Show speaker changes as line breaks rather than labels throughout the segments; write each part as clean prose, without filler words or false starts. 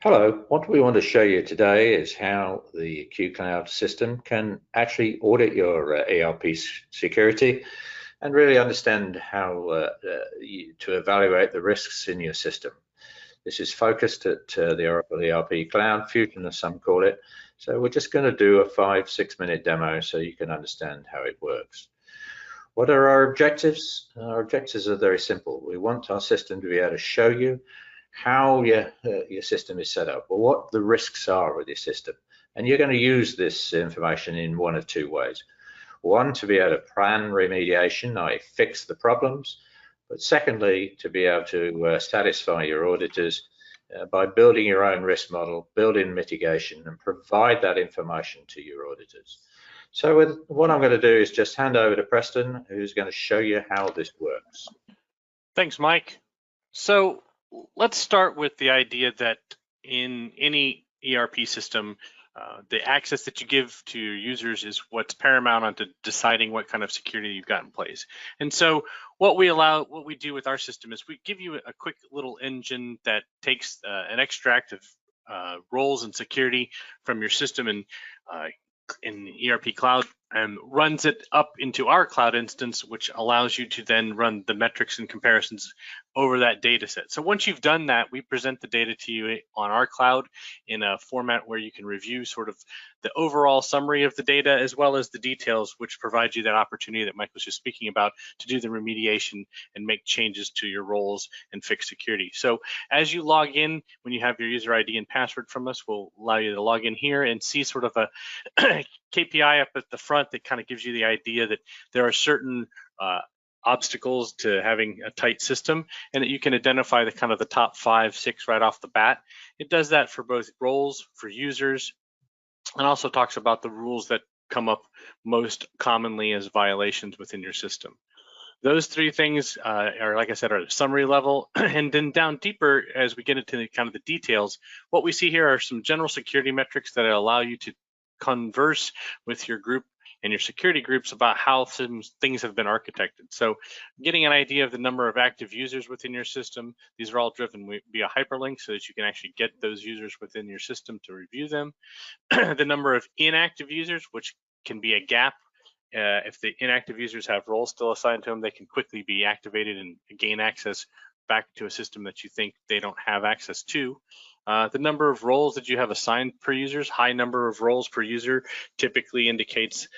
Hello, what we want to show you today is how the QCloud system can actually audit your ERP security and really understand how to evaluate the risks in your system. This is focused at the Oracle ERP Cloud, Fusion as some call it. So we're just going to do a 5-6 minute demo so you can understand how it works. What are our objectives? Our objectives are very simple. We want our system to be able to show you how your system is set up, or what the risks are with your system. And you're going to use this information in one of two ways. One, to be able to plan remediation, i.e. fix the problems, but secondly, to be able to satisfy your auditors by building your own risk model, build in mitigation, and provide that information to your auditors. So what I'm going to do is just hand over to Preston, who's going to show you how this works.
Thanks, Mike. So let's start with the idea that in any ERP system, the access that you give to your users is what's paramount onto deciding what kind of security you've got in place. And so what we do with our system is we give you a quick little engine that takes an extract of roles and security from your system and in ERP Cloud and runs it up into our cloud instance, which allows you to then run the metrics and comparisons over that data set. So once you've done that, we present the data to you on our cloud in a format where you can review sort of the overall summary of the data as well as the details, which provide you that opportunity that Mike was just speaking about to do the remediation and make changes to your roles and fix security. So as you log in, when you have your user ID and password from us, we'll allow you to log in here and see sort of a KPI up at the front that kind of gives you the idea that there are certain obstacles to having a tight system and that you can identify the kind of the top 5, 6 right off the bat. It does that for both roles, for users, and also talks about the rules that come up most commonly as violations within your system. Those 3 things are, like I said, are the summary level. And then down deeper, as we get into the kind of the details, what we see here are some general security metrics that allow you to converse with your group and your security groups about how things have been architected. So getting an idea of the number of active users within your system, these are all driven via hyperlinks so that you can actually get those users within your system to review them. The number of inactive users, which can be a gap. If the inactive users have roles still assigned to them, they can quickly be activated and gain access back to a system that you think they don't have access to. The number of roles that you have assigned per users, high number of roles per user typically indicates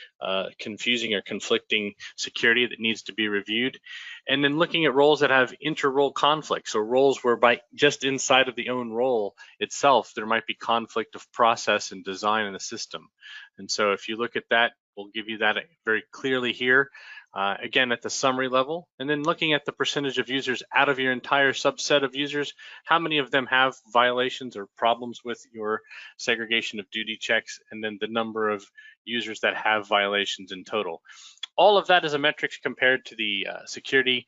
confusing or conflicting security that needs to be reviewed. And then looking at roles that have inter-role conflicts, so roles whereby just inside of the own role itself, there might be conflict of process and design in the system. And so if you look at that, we'll give you that very clearly here. Again, at the summary level, and then looking at the percentage of users out of your entire subset of users, how many of them have violations or problems with your segregation of duty checks, and then the number of users that have violations in total. All of that is a metric compared to the security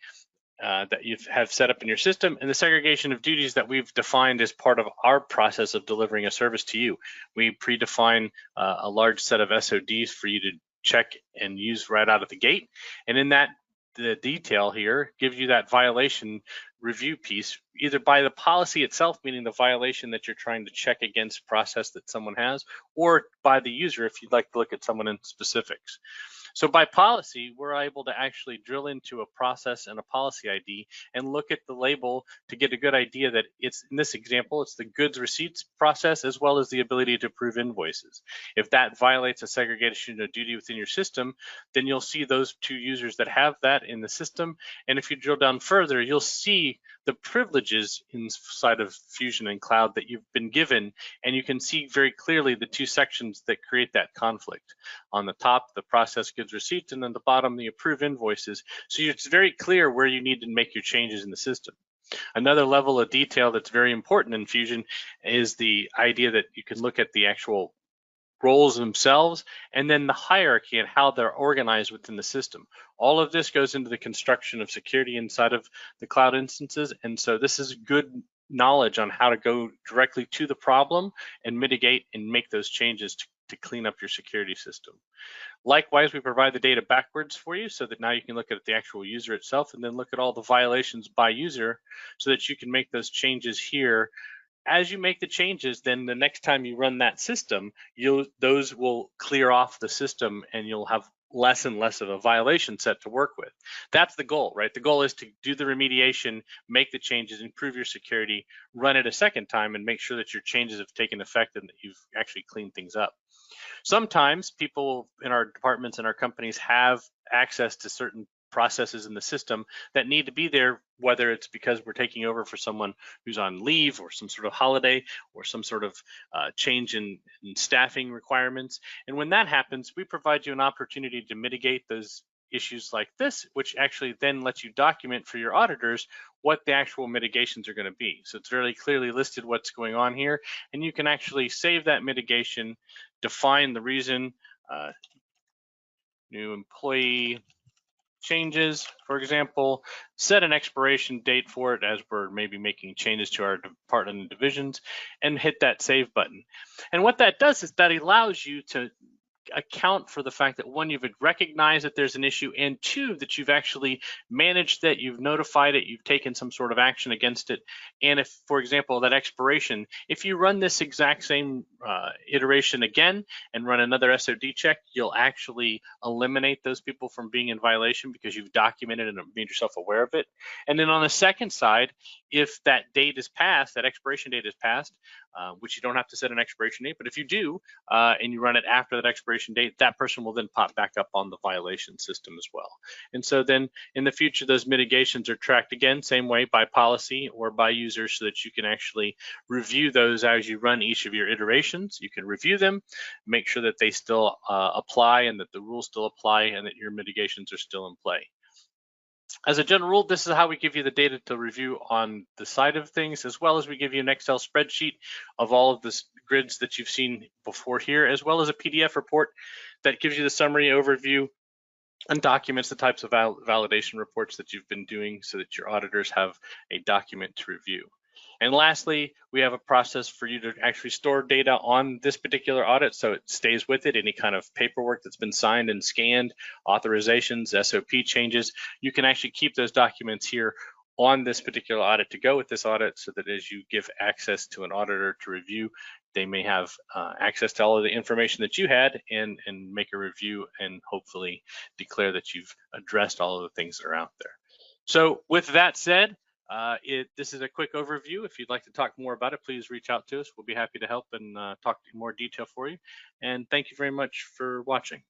that you have set up in your system and the segregation of duties that we've defined as part of our process of delivering a service to you. We predefine a large set of SODs for you to check and use right out of the gate. And in that, the detail here gives you that violation review piece, either by the policy itself, meaning the violation that you're trying to check against process that someone has, or by the user if you'd like to look at someone in specifics. So by policy, we're able to actually drill into a process and a policy ID and look at the label to get a good idea that it's, in this example, it's the goods receipts process as well as the ability to approve invoices. If that violates a segregation of duty within your system, then you'll see those 2 users that have that in the system. And if you drill down further, you'll see the privileges inside of Fusion and Cloud that you've been given, and you can see very clearly the 2 sections that create that conflict. On the top, the process goods receipts, and then the bottom, the approve invoices. So it's very clear where you need to make your changes in the system. Another level of detail that's very important in Fusion is the idea that you can look at the actual roles themselves and then the hierarchy and how they're organized within the system. All of this goes into the construction of security inside of the cloud instances, and so this is good knowledge on how to go directly to the problem and mitigate and make those changes to clean up your security system. Likewise, we provide the data backwards for you so that now you can look at the actual user itself and then look at all the violations by user so that you can make those changes here as you make the changes, then the next time you run that system, those will clear off the system, and you'll have less and less of a violation set to work with. That's the goal, right? The goal is to do the remediation, make the changes, improve your security, run it a second time, and make sure that your changes have taken effect and that you've actually cleaned things up. Sometimes people in our departments and our companies have access to certain processes in the system that need to be there, whether it's because we're taking over for someone who's on leave or some sort of holiday or some sort of change in staffing requirements. And when that happens, we provide you an opportunity to mitigate those issues like this, which actually then lets you document for your auditors what the actual mitigations are going to be. So it's very clearly listed what's going on here, and you can actually save that mitigation, define the reason, new employee changes, for example, set an expiration date for it as we're maybe making changes to our department and divisions, and hit that save button. And what that does is that allows you to account for the fact that, one, you've recognized that there's an issue, and two, that you've actually managed that, you've notified it, you've taken some sort of action against it. And if, for example, that expiration, if you run this exact same iteration again and run another SOD check, you'll actually eliminate those people from being in violation because you've documented and made yourself aware of it. And then on the second side, if that date is passed, that expiration date is passed, which you don't have to set an expiration date, but if you do, and you run it after that expiration date, that person will then pop back up on the violation system as well. And so then in the future, those mitigations are tracked again, same way, by policy or by user, so that you can actually review those as you run each of your iterations. You can review them, make sure that they still apply and that the rules still apply and that your mitigations are still in play. As a general rule, this is how we give you the data to review on the side of things, as well as we give you an Excel spreadsheet of all of the grids that you've seen before here, as well as a PDF report that gives you the summary overview and documents the types of validation reports that you've been doing so that your auditors have a document to review. And lastly, we have a process for you to actually store data on this particular audit, so it stays with it. Any kind of paperwork that's been signed and scanned, authorizations, SOP changes, you can actually keep those documents here on this particular audit to go with this audit, so that as you give access to an auditor to review, they may have access to all of the information that you had and make a review and hopefully declare that you've addressed all of the things that are out there. So with that said, this is a quick overview. If you'd like to talk more about it, please reach out to us. We'll be happy to help and talk in more detail for you. And thank you very much for watching.